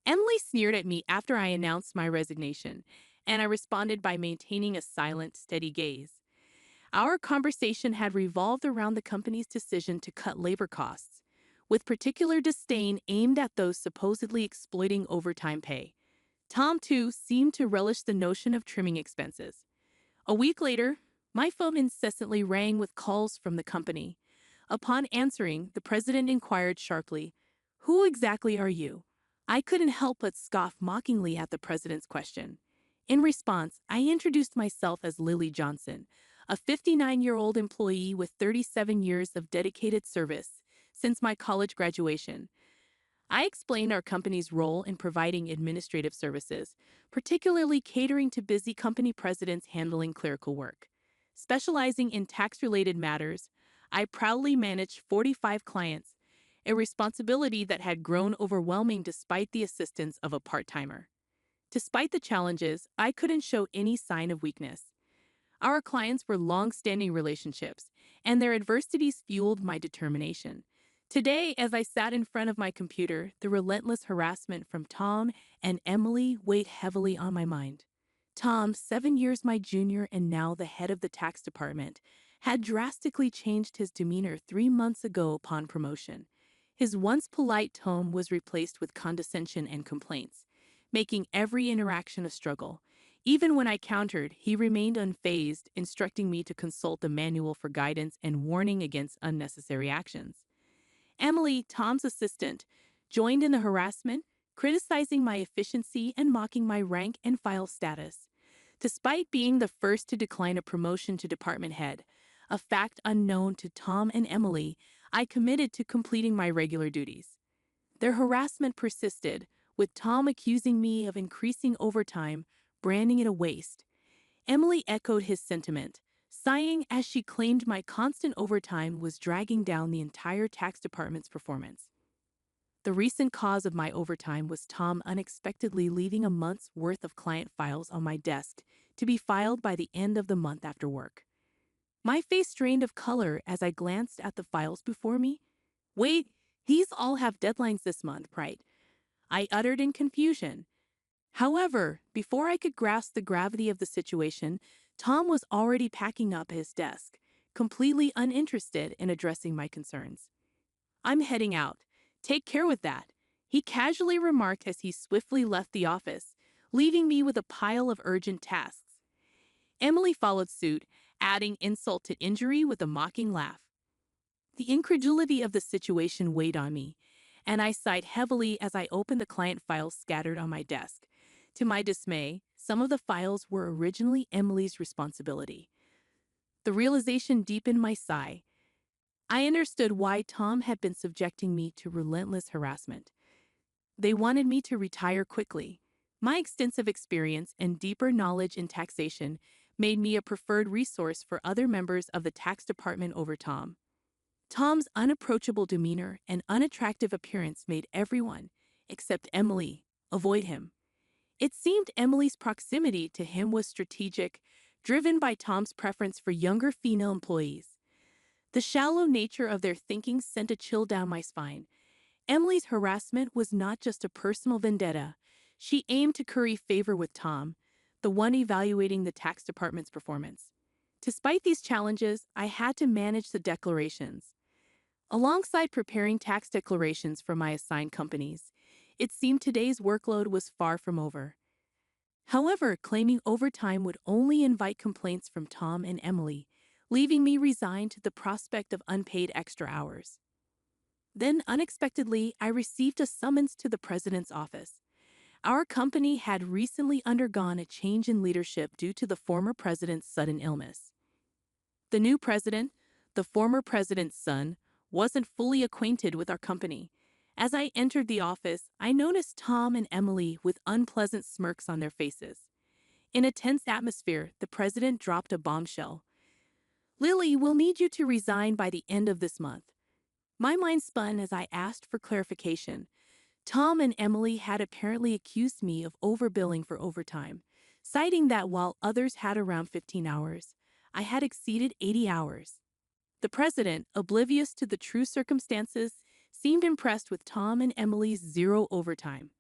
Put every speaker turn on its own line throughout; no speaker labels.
Emily sneered at me after I announced my resignation, and I responded by maintaining a silent, steady gaze. Our conversation had revolved around the company's decision to cut labor costs, with particular disdain aimed at those supposedly exploiting overtime pay. Tom, too, seemed to relish the notion of trimming expenses. A week later, my phone incessantly rang with calls from the company. Upon answering, the president inquired sharply, "Who exactly are you?" I couldn't help but scoff mockingly at the president's question. In response, I introduced myself as Lily Johnson, a 59-year-old employee with 37 years of dedicated service since my college graduation. I explained our company's role in providing administrative services, particularly catering to busy company presidents handling clerical work. Specializing in tax-related matters, I proudly managed 45 clients, a responsibility that had grown overwhelming despite the assistance of a part-timer. Despite the challenges, I couldn't show any sign of weakness. Our clients were long-standing relationships, and their adversities fueled my determination. Today, as I sat in front of my computer, the relentless harassment from Tom and Emily weighed heavily on my mind. Tom, 7 years my junior and now the head of the tax department, had drastically changed his demeanor 3 months ago upon promotion. His once polite tone was replaced with condescension and complaints, making every interaction a struggle. Even when I countered, he remained unfazed, instructing me to consult the manual for guidance and warning against unnecessary actions. Emily, Tom's assistant, joined in the harassment, criticizing my efficiency and mocking my rank and file status. Despite being the first to decline a promotion to department head, a fact unknown to Tom and Emily, I committed to completing my regular duties. Their harassment persisted, with Tom accusing me of increasing overtime, branding it a waste. Emily echoed his sentiment, sighing as she claimed my constant overtime was dragging down the entire tax department's performance. The recent cause of my overtime was Tom unexpectedly leaving a month's worth of client files on my desk to be filed by the end of the month after work. My face drained of color as I glanced at the files before me. "Wait, these all have deadlines this month, right?" I uttered in confusion. However, before I could grasp the gravity of the situation, Tom was already packing up his desk, completely uninterested in addressing my concerns. "I'm heading out. Take care with that," he casually remarked as he swiftly left the office, leaving me with a pile of urgent tasks. Emily followed suit, adding insult to injury with a mocking laugh. The incredulity of the situation weighed on me, and I sighed heavily as I opened the client files scattered on my desk. To my dismay, some of the files were originally Emily's responsibility. The realization deepened my sigh. I understood why Tom had been subjecting me to relentless harassment. They wanted me to retire quickly. My extensive experience and deeper knowledge in taxation made me a preferred resource for other members of the tax department over Tom. Tom's unapproachable demeanor and unattractive appearance made everyone, except Emily, avoid him. It seemed Emily's proximity to him was strategic, driven by Tom's preference for younger female employees. The shallow nature of their thinking sent a chill down my spine. Emily's harassment was not just a personal vendetta. She aimed to curry favor with Tom, the one evaluating the tax department's performance. Despite these challenges, I had to manage the declarations. Alongside preparing tax declarations for my assigned companies, it seemed today's workload was far from over. However, claiming overtime would only invite complaints from Tom and Emily, leaving me resigned to the prospect of unpaid extra hours. Then, unexpectedly, I received a summons to the president's office. Our company had recently undergone a change in leadership due to the former president's sudden illness. The new president, the former president's son, wasn't fully acquainted with our company. As I entered the office, I noticed Tom and Emily with unpleasant smirks on their faces. In a tense atmosphere, the president dropped a bombshell. "Lily, we'll need you to resign by the end of this month." My mind spun as I asked for clarification. Tom and Emily had apparently accused me of overbilling for overtime, citing that while others had around 15 hours, I had exceeded 80 hours. The president, oblivious to the true circumstances, seemed impressed with Tom and Emily's zero overtime.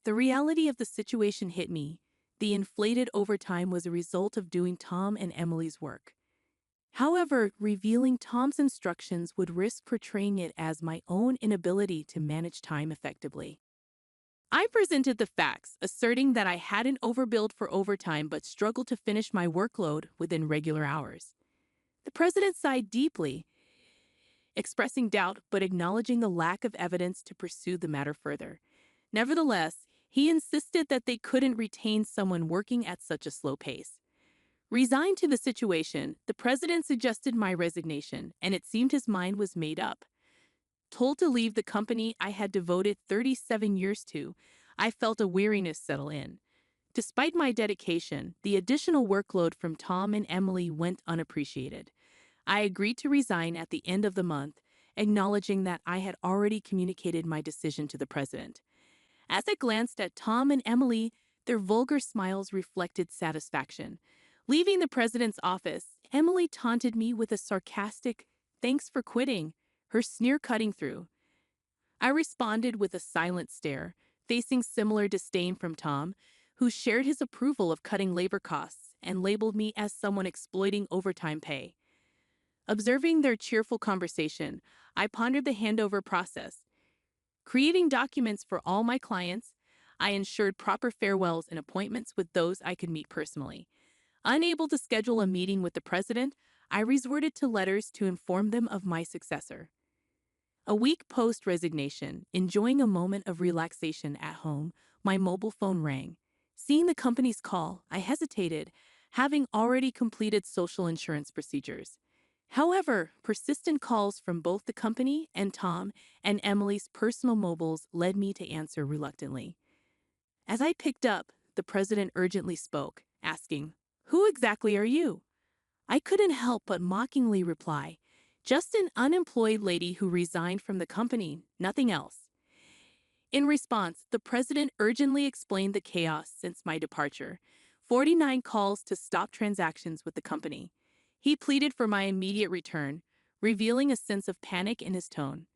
The reality of the situation hit me. The inflated overtime was a result of doing Tom and Emily's work. However, revealing Tom's instructions would risk portraying it as my own inability to manage time effectively. I presented the facts, asserting that I hadn't overbilled for overtime but struggled to finish my workload within regular hours. The president sighed deeply, expressing doubt but acknowledging the lack of evidence to pursue the matter further. Nevertheless, he insisted that they couldn't retain someone working at such a slow pace. Resigned to the situation, the president suggested my resignation, and it seemed his mind was made up. Told to leave the company I had devoted 37 years to, I felt a weariness settle in. Despite my dedication, the additional workload from Tom and Emily went unappreciated. I agreed to resign at the end of the month, acknowledging that I had already communicated my decision to the president. As I glanced at Tom and Emily, their vulgar smiles reflected satisfaction. Leaving the president's office, Emily taunted me with a sarcastic, "Thanks for quitting," her sneer cutting through. I responded with a silent stare, facing similar disdain from Tom, who shared his approval of cutting labor costs and labeled me as someone exploiting overtime pay. Observing their cheerful conversation, I pondered the handover process. Creating documents for all my clients, I ensured proper farewells and appointments with those I could meet personally. Unable to schedule a meeting with the president, I resorted to letters to inform them of my successor. A week post-resignation, enjoying a moment of relaxation at home, my mobile phone rang. Seeing the company's call, I hesitated, having already completed social insurance procedures. However, persistent calls from both the company and Tom and Emily's personal mobiles led me to answer reluctantly. As I picked up, the president urgently spoke, asking, "Who exactly are you?" I couldn't help but mockingly reply, "Just an unemployed lady who resigned from the company, nothing else." In response, the president urgently explained the chaos since my departure, 49 calls to stop transactions with the company. He pleaded for my immediate return, revealing a sense of panic in his tone.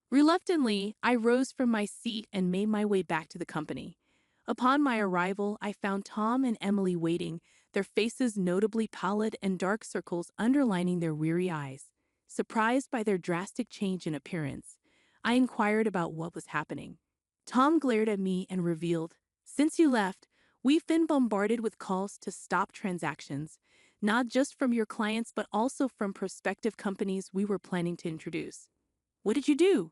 Reluctantly, I rose from my seat and made my way back to the company. Upon my arrival, I found Tom and Emily waiting, their faces notably pallid and dark circles underlining their weary eyes. Surprised by their drastic change in appearance, I inquired about what was happening. Tom glared at me and revealed, "Since you left, we've been bombarded with calls to stop transactions, not just from your clients but also from prospective companies we were planning to introduce." "What did you do?"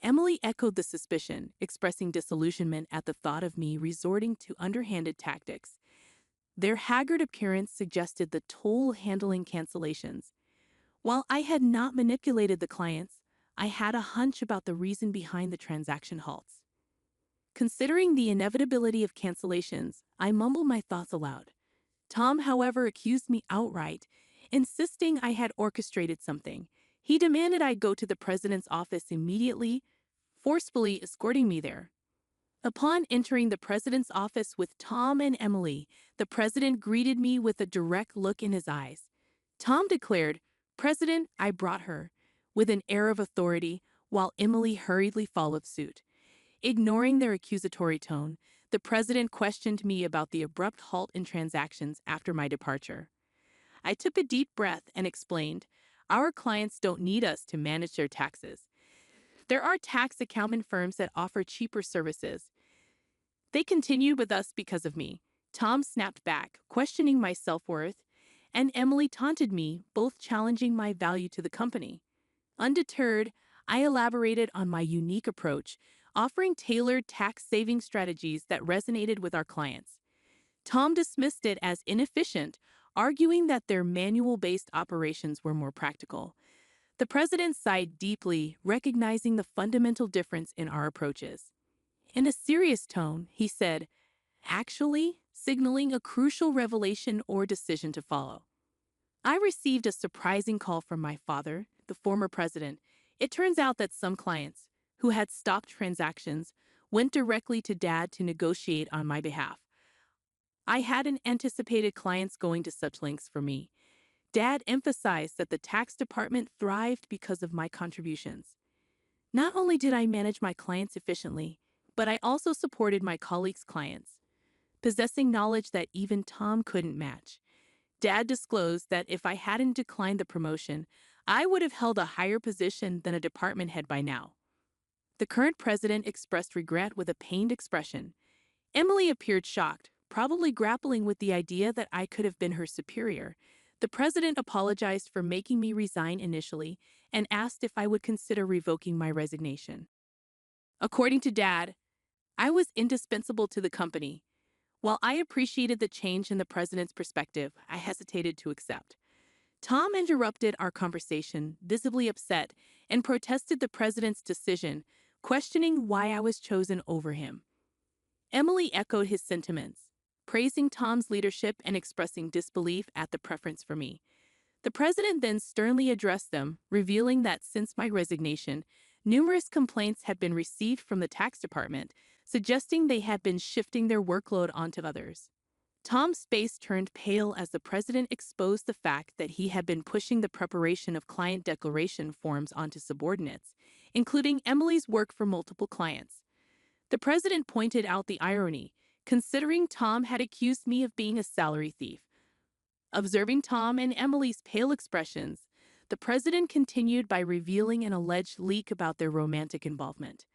Emily echoed the suspicion, expressing disillusionment at the thought of me resorting to underhanded tactics. Their haggard appearance suggested the toll handling cancellations. While I had not manipulated the clients, I had a hunch about the reason behind the transaction halts. Considering the inevitability of cancellations, I mumbled my thoughts aloud. Tom, however, accused me outright, insisting I had orchestrated something. He demanded I go to the president's office immediately, forcefully escorting me there. Upon entering the president's office with Tom and Emily, the president greeted me with a direct look in his eyes. Tom declared, "President, I brought her," with an air of authority, while Emily hurriedly followed suit. Ignoring their accusatory tone, the president questioned me about the abrupt halt in transactions after my departure. I took a deep breath and explained, "Our clients don't need us to manage their taxes. There are tax accounting firms that offer cheaper services. They continued with us because of me." Tom snapped back, questioning my self-worth, and Emily taunted me, both challenging my value to the company. Undeterred, I elaborated on my unique approach, offering tailored tax-saving strategies that resonated with our clients. Tom dismissed it as inefficient, arguing that their manual-based operations were more practical. The president sighed deeply, recognizing the fundamental difference in our approaches. In a serious tone, he said, "Actually," signaling a crucial revelation or decision to follow. I received a surprising call from my father, the former president. It turns out that some clients, who had stopped transactions, went directly to Dad to negotiate on my behalf. I hadn't anticipated clients going to such lengths for me. Dad emphasized that the tax department thrived because of my contributions. Not only did I manage my clients efficiently, but I also supported my colleagues' clients, possessing knowledge that even Tom couldn't match. Dad disclosed that if I hadn't declined the promotion, I would have held a higher position than a department head by now. The current president expressed regret with a pained expression. Emily appeared shocked, probably grappling with the idea that I could have been her superior. The president apologized for making me resign initially and asked if I would consider revoking my resignation. According to Dad, I was indispensable to the company. While I appreciated the change in the president's perspective, I hesitated to accept. Tom interrupted our conversation, visibly upset, and protested the president's decision, questioning why I was chosen over him. Emily echoed his sentiments, praising Tom's leadership and expressing disbelief at the preference for me. The president then sternly addressed them, revealing that since my resignation, numerous complaints had been received from the tax department, suggesting they had been shifting their workload onto others. Tom's face turned pale as the president exposed the fact that he had been pushing the preparation of client declaration forms onto subordinates, including Emily's work for multiple clients. The president pointed out the irony, considering Tom had accused me of being a salary thief. Observing Tom and Emily's pale expressions, the president continued by revealing an alleged leak about their romantic involvement.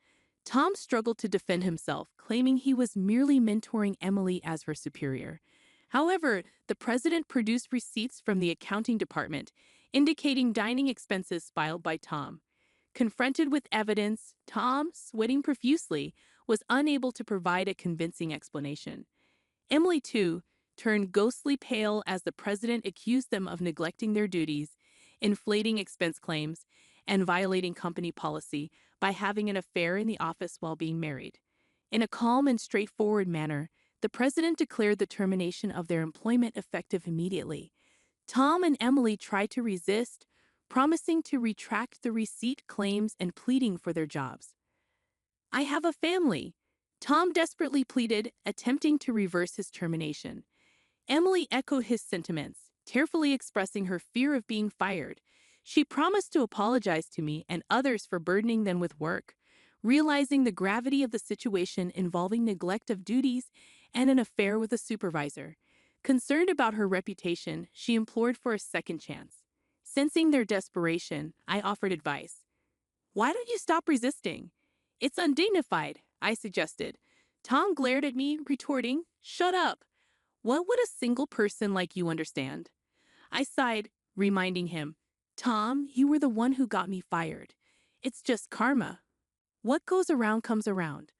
Tom struggled to defend himself, claiming he was merely mentoring Emily as her superior. However, the president produced receipts from the accounting department, indicating dining expenses filed by Tom. Confronted with evidence, Tom, sweating profusely, was unable to provide a convincing explanation. Emily, too, turned ghostly pale as the president accused them of neglecting their duties, inflating expense claims, and violating company policy by having an affair in the office while being married. In a calm and straightforward manner, the president declared the termination of their employment effective immediately. Tom and Emily tried to resist, promising to retract the receipt claims and pleading for their jobs. "I have a family," Tom desperately pleaded, attempting to reverse his termination. Emily echoed his sentiments, tearfully expressing her fear of being fired. She promised to apologize to me and others for burdening them with work, realizing the gravity of the situation involving neglect of duties and an affair with a supervisor. Concerned about her reputation, she implored for a second chance. Sensing their desperation, I offered advice. "Why don't you stop resisting? It's undignified," I suggested. Tom glared at me, retorting, "Shut up. What would a single person like you understand?" I sighed, reminding him, "Tom, you were the one who got me fired. It's just karma. What goes around comes around.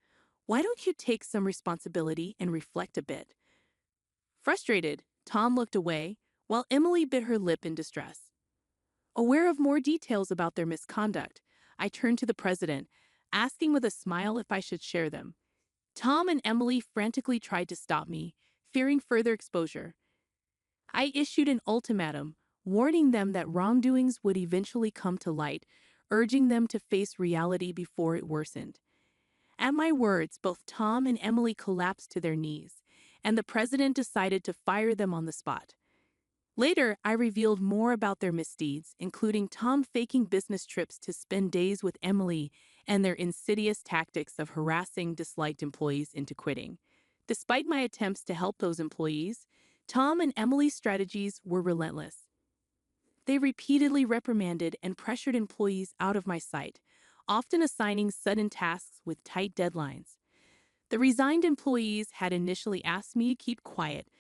Why don't you take some responsibility and reflect a bit?" Frustrated, Tom looked away, while Emily bit her lip in distress. Aware of more details about their misconduct, I turned to the president, asking with a smile if I should share them. Tom and Emily frantically tried to stop me, fearing further exposure. I issued an ultimatum, warning them that wrongdoings would eventually come to light, urging them to face reality before it worsened. At my words, both Tom and Emily collapsed to their knees, and the president decided to fire them on the spot. Later, I revealed more about their misdeeds, including Tom faking business trips to spend days with Emily and their insidious tactics of harassing disliked employees into quitting. Despite my attempts to help those employees, Tom and Emily's strategies were relentless. They repeatedly reprimanded and pressured employees out of my sight, often assigning sudden tasks with tight deadlines. The resigned employees had initially asked me to keep quiet,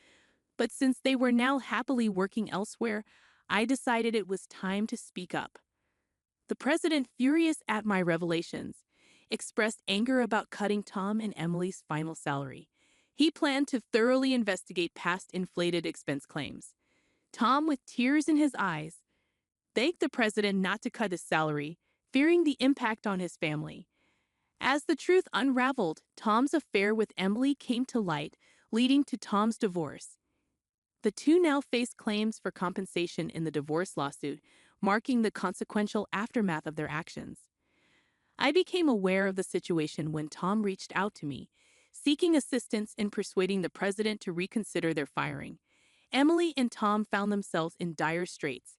but since they were now happily working elsewhere, I decided it was time to speak up. The president, furious at my revelations, expressed anger about cutting Tom and Emily's final salary. He planned to thoroughly investigate past inflated expense claims. Tom, with tears in his eyes, begged the president not to cut his salary, fearing the impact on his family. As the truth unraveled, Tom's affair with Emily came to light, leading to Tom's divorce. The two now face claims for compensation in the divorce lawsuit, marking the consequential aftermath of their actions. I became aware of the situation when Tom reached out to me, seeking assistance in persuading the president to reconsider their firing. Emily and Tom found themselves in dire straits.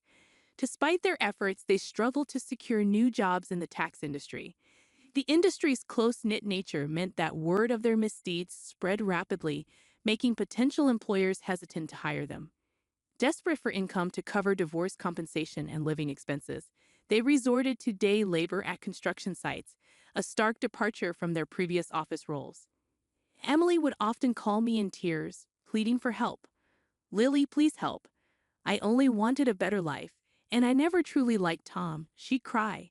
Despite their efforts, they struggled to secure new jobs in the tax industry. The industry's close-knit nature meant that word of their misdeeds spread rapidly, making potential employers hesitant to hire them. Desperate for income to cover divorce compensation and living expenses, they resorted to day labor at construction sites, a stark departure from their previous office roles. Emily would often call me in tears, pleading for help. "Lily, please help. I only wanted a better life, and I never truly liked Tom," she'd cry.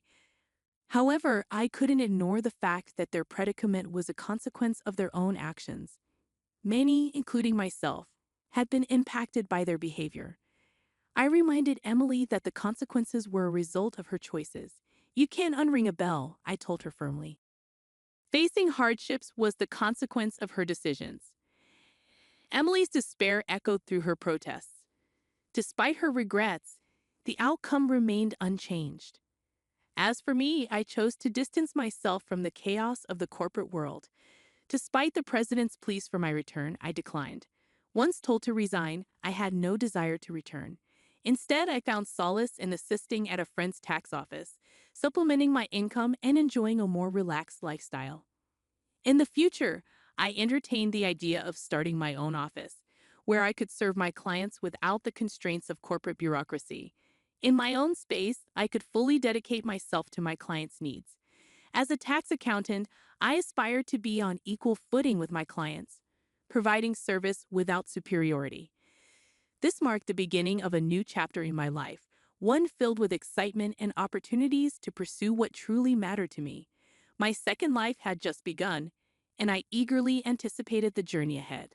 However, I couldn't ignore the fact that their predicament was a consequence of their own actions. Many, including myself, had been impacted by their behavior. I reminded Emily that the consequences were a result of her choices. "You can't unring a bell," I told her firmly. Facing hardships was the consequence of her decisions. Emily's despair echoed through her protests. Despite her regrets, the outcome remained unchanged. As for me, I chose to distance myself from the chaos of the corporate world. Despite the president's pleas for my return, I declined. Once told to resign, I had no desire to return. Instead, I found solace in assisting at a friend's tax office, supplementing my income and enjoying a more relaxed lifestyle. In the future, I entertained the idea of starting my own office, where I could serve my clients without the constraints of corporate bureaucracy. In my own space, I could fully dedicate myself to my clients' needs. As a tax accountant, I aspired to be on equal footing with my clients, providing service without superiority. This marked the beginning of a new chapter in my life, one filled with excitement and opportunities to pursue what truly mattered to me. My second life had just begun, and I eagerly anticipated the journey ahead.